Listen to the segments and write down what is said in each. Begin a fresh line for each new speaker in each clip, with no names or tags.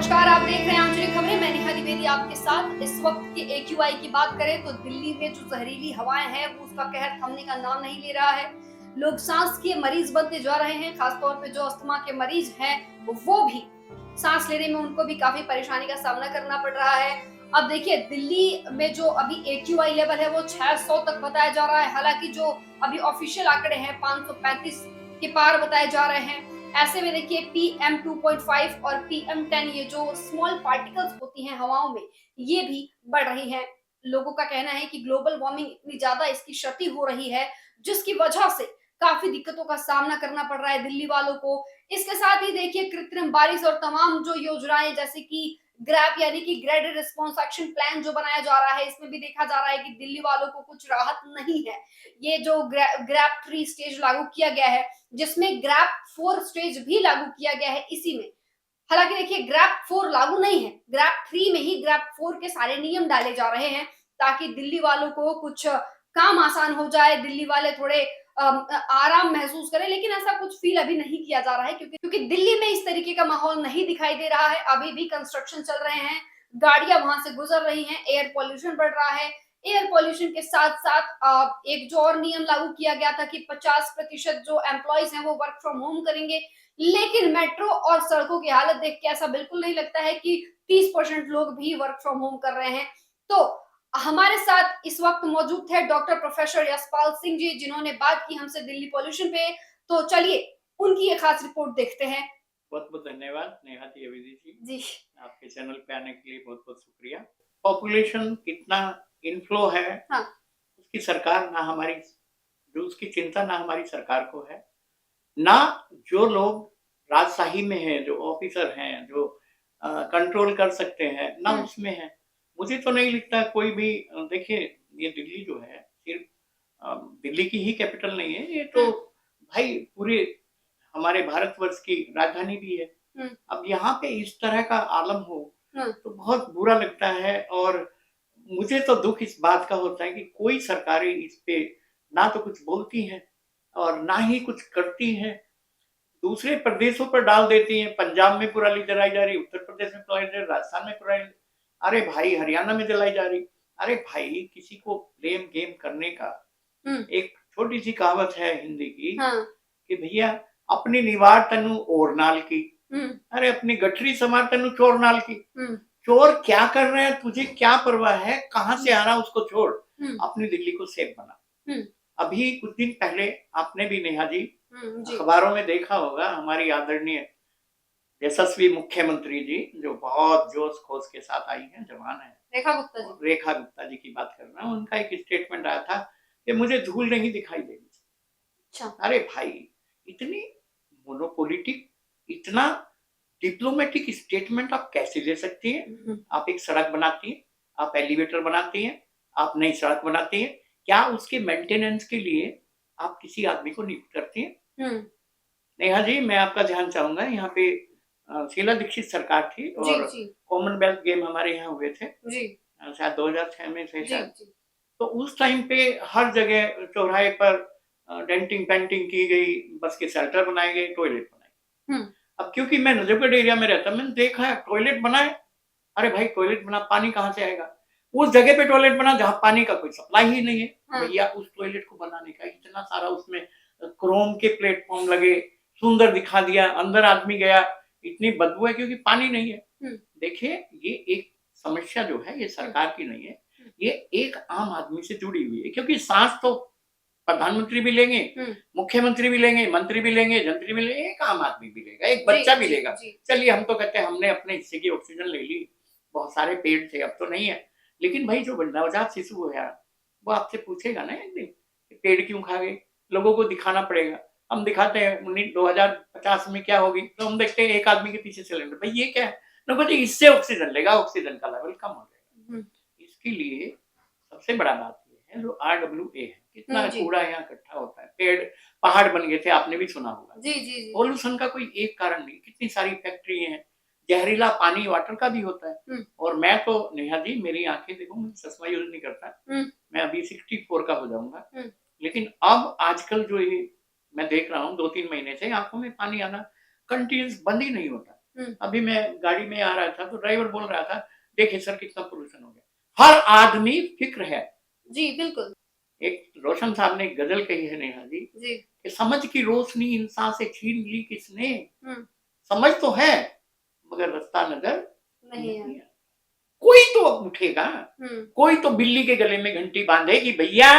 नमस्कार, आप देख रहे हैं आंचलिक खबरें। मैं नेहा द्विवेदी आपके साथ। इस वक्त की AQI की बात करें तो दिल्ली में जो जहरीली हवाएं हैं वो उसका कहर थमने का नाम नहीं ले रहा है। लोग सांस के मरीज बनते जा रहे हैं। खासतौर पे जो अस्थमा के मरीज हैं वो भी सांस लेने में उनको भी काफी परेशानी का सामना करना पड़ रहा है। अब देखिए, दिल्ली में जो अभी AQI लेवल है वो 600 तक बताया जा रहा है। हालांकि जो अभी ऑफिशियल आंकड़े हैं 535 के पार बताए जा रहे हैं। ऐसे में देखिए, PM2.5 और PM10, ये जो स्मॉल पार्टिकल्स होती हैं हवाओं में, ये भी बढ़ रही हैं। लोगों का कहना है कि ग्लोबल वार्मिंग इतनी ज्यादा इसकी क्षति हो रही है जिसकी वजह से काफी दिक्कतों का सामना करना पड़ रहा है दिल्ली वालों को। इसके साथ ही देखिए, कृत्रिम बारिश और तमाम जो योजनाएं जैसे कि ग्रैप यानी कि ग्रेडेड रिस्पॉन्स एक्शन प्लान जो बनाया जा रहा है, इसमें भी देखा जा रहा है कि दिल्ली वालों को कुछ राहत नहीं है। ये जो ग्रैप 3 स्टेज लागू किया गया है, जिसमें ग्रैप 4 स्टेज भी लागू किया गया है इसी में। हालांकि देखिए, ग्रैप 4 लागू नहीं है, ग्रैप 3 में ही ग्रैप 4 के सारे नियम डाले जा रहे हैं ताकि दिल्ली वालों को कुछ काम आसान हो जाए, दिल्ली वाले थोड़े आराम महसूस करें। लेकिन ऐसा कुछ फील अभी नहीं किया जा रहा है क्योंकि दिल्ली में इस तरीके का माहौल नहीं दिखाई दे रहा है। अभी भी कंस्ट्रक्शन चल रहे हैं, गाड़ियां वहां से गुजर रही हैं, एयर पॉल्यूशन बढ़ रहा है। एयर पॉल्यूशन के साथ साथ एक जो और नियम लागू किया गया था कि 50% जो एम्प्लॉइज हैं वो वर्क फ्रॉम होम करेंगे। लेकिन मेट्रो और सड़कों की हालत देख के ऐसा बिल्कुल नहीं लगता है कि 30% लोग भी वर्क फ्रॉम होम कर रहे हैं। तो हमारे साथ इस वक्त मौजूद थे डॉक्टर प्रोफेसर यशपाल सिंह जी, जिन्होंने बात की हमसे दिल्ली पॉल्यूशन पे। तो चलिए उनकी ये खास रिपोर्ट देखते हैं।
बहुत बहुत धन्यवाद नेहा द्विवेदी जी।
जी।
आपके चैनल पे आने के लिए बहुत बहुत शुक्रिया। पॉपुलेशन कितना इनफ्लो है,
हाँ।
उसकी सरकार ना हमारी, जो उसकी चिंता ना हमारी सरकार को है, ना जो लोग राजशाही में हैं, जो ऑफिसर हैं, जो कंट्रोल कर सकते हैं, ना उसमें है। मुझे तो नहीं लगता कोई भी देखिए, ये दिल्ली जो है सिर्फ दिल्ली की ही कैपिटल नहीं है, ये तो भाई पूरे हमारे भारतवर्ष की राजधानी भी है। अब यहाँ पे इस तरह का आलम हो तो बहुत बुरा लगता है। और मुझे तो दुख इस बात का होता है कि कोई सरकारें इस पे ना तो कुछ बोलती हैं और ना ही कुछ करती हैं। दूसरे प्रदेशों पर डाल देती हैं, पंजाब में पराली जलाई जा रही, उत्तर प्रदेश में पराली जा रही, राजस्थान में पराली, अरे भाई हरियाणा में जलाई जा रही। अरे भाई, किसी को ब्लेम गेम करने का, एक छोटी सी कहावत है हिंदी की कि भैया अपनी निवार तनु और नाल की, अरे अपनी गठरी समार तनु चोर नाल की। चोर क्या कर रहे हैं तुझे क्या परवाह है, कहां से आ रहा उसको छोड़, अपनी दिल्ली को सेफ बना। अभी कुछ दिन पहले आपने भी नेहा जी अखबारों में देखा होगा, हमारी आदरणीय यशस्वी मुख्यमंत्री जी जो बहुत जोश खोश के साथ आई हैं, जवान है, रेखा गुप्ता जी की बात कर रहा हूँ। उनका एक स्टेटमेंट आया था कि मुझे धूल नहीं दिखाई देगी। अच्छा। अरे भाई, इतनी मोनोपोलिटिक, इतना डिप्लोमेटिक स्टेटमेंट आप कैसे ले सकती हैं? आप एक सड़क बनाती हैं, आप एलिवेटर बनाती हैं, आप नई सड़क बनाती हैं, क्या उसके मेंटेनेंस के लिए आप किसी आदमी को नियुक्त करती हैं? नेहा जी, मैं आपका ध्यान चाहूंगा, यहाँ पे शीला दीक्षित सरकार थी और कॉमनवेल्थ गेम हमारे यहाँ हुए थे शायद 2006 में थे शायद। तो उस टाइम पे हर जगह चौराहे पर डेंटिंग पेंटिंग की गई, बस के शेल्टर बनाए गए, टॉयलेट बनाए। अब क्योंकि मैं नजफगढ़ एरिया में रहता, मैंने देखा है टॉयलेट बनाए। अरे भाई, टॉयलेट बना, पानी कहाँ से आएगा? उस जगह पे टॉयलेट बना जहाँ पानी का कोई सप्लाई ही नहीं है। भैया उस टॉयलेट को बनाने का इतना सारा उसमें क्रोम के प्लेटफॉर्म लगे, सुंदर दिखा दिया, अंदर आदमी गया, इतनी बदबू है क्योंकि पानी नहीं है। देखिए, ये एक समस्या जो है ये सरकार की नहीं है, ये एक आम आदमी से जुड़ी हुई है। क्योंकि सांस तो प्रधानमंत्री भी लेंगे, मुख्यमंत्री भी लेंगे, मंत्री भी लेंगे, जंत्री भी लेंगे, एक आम आदमी भी लेगा, एक बच्चा भी लेगा। चलिए, हम तो कहते हैं हमने अपने हिस्से की ऑक्सीजन ले ली, बहुत सारे पेड़ थे, अब तो नहीं है। लेकिन भाई जो नवजात शिशु हो यार, वो आपसे पूछेगा ना एक दिन पेड़ क्यों खा गए, लोगों को दिखाना पड़ेगा। हम दिखाते हैं 2050 में क्या होगी, तो हम देखते हैं एक आदमी के पीछे सिलेंडर, भाई ये क्या है ना, बोले इससे ऑक्सीजन लेगा, ऑक्सीजन का लेवल कम हो जाएगा। इसके लिए सबसे बड़ा बात ये है जो RWA है, कितना कूड़ा यहाँ इकट्ठा होता है, पेड़ पहाड़ बन गए थे, आपने भी सुना होगा। पॉल्यूशन का कोई एक कारण नहीं, कितनी सारी फैक्ट्री हैं, जहरीला पानी वाटर का भी होता है। और मैं तो नेहा जी, मेरी आंखें देखो, मैं चश्मा यूज नहीं करता, मैं अभी 64 का हो जाऊंगा, लेकिन अब आजकल जो ये मैं देख रहा हूँ 2-3 महीने से आंखों में पानी आना कंटिन्यूस बंद ही नहीं होता। अभी मैं गाड़ी में आ रहा था तो ड्राइवर बोल रहा था, देखिए सर कितना पोल्यूशन हो गया। हर आदमी फिक्र है।
जी बिल्कुल।
एक रोशन साहब ने एक गजल कही है नेहा जी,
जी।
कि समझ की रोशनी इंसान से छीन ली किसने,
हम्म।
समझ तो है मगर रास्ता नजर
नहीं है।
नहीं आता। कोई तो अब उठेगा,
हम्म।
कोई तो बिल्ली के गले में घंटी बांधे कि भैया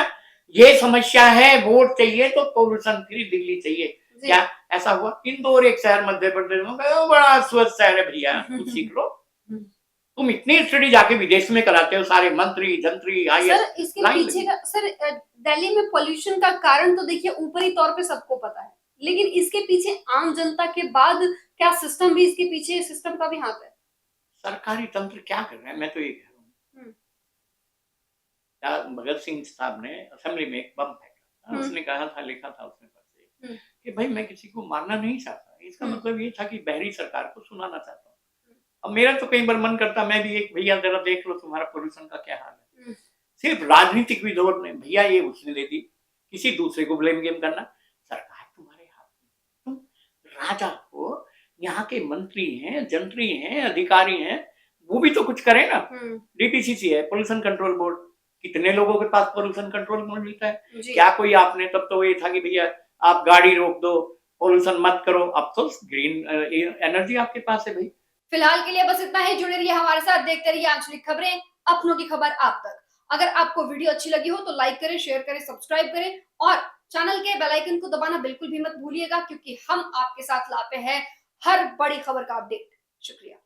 ये समस्या है, वोट चाहिए तो पोल्यूशन फ्री दिल्ली चाहिए।
जी।
क्या ऐसा हुआ? इंदौर एक शहर मध्य प्रदेश में, कहा, बड़ा स्वच्छ शहर है भैया, कुछ सीख लो। तुम इतनी स्टडी जाके विदेश में कराते हो, सारे मंत्री जंत्री
सर
आईएएस
इसके
लाइन
पीछे
लगी।
का सर दिल्ली में पोल्यूशन का कारण तो देखिए ऊपरी तौर पे सबको पता है, लेकिन इसके पीछे आम जनता के बाद क्या सिस्टम भी इसके पीछे, सिस्टम का भी हाथ है।
सरकारी तंत्र क्या कर रहा है, मैं तो ये कह रहा हूँ। क्या भगत सिंह साहब ने असेंबली में एक बम फेंका, उसने कहा था, लिखा था उसने पत्र कि भाई मैं किसी को मारना नहीं चाहता। इसका मतलब ये था कि बहरी सरकार को सुनाना चाहता हूँ। अब मेरा तो कई बार मन करता मैं भी एक, भैया जरा देख लो तुम्हारा पोल्यूशन का क्या हाल है। सिर्फ राजनीतिक विरोध ने, भैया ये उसने दे दी, किसी दूसरे को ब्लेम गेम करना। सरकार तुम्हारे हाथ में, तुम राजा हो, यहाँ के मंत्री हैं, जंत्री हैं, अधिकारी हैं, वो भी तो कुछ करें ना। डीपीसीसी है, पोल्यूशन कंट्रोल बोर्ड, कितने लोगों के पास पोल्यूशन कंट्रोल बोर्ड मिलता है। क्या कोई आपने, तब तो ये था कि भैया आप गाड़ी रोक दो, पोल्यूशन मत करो, अब तो ग्रीन एनर्जी आपके पास है भाई।
फिलहाल के लिए बस इतना ही। जुड़े रहिए हमारे साथ, देखते रहिए आंचलिक खबरें, अपनों की खबर आप तक। अगर आपको वीडियो अच्छी लगी हो तो लाइक करें, शेयर करें, सब्सक्राइब करें और चैनल के बेल आइकन को दबाना बिल्कुल भी मत भूलिएगा, क्योंकि हम आपके साथ लाते हैं हर बड़ी खबर का अपडेट। शुक्रिया।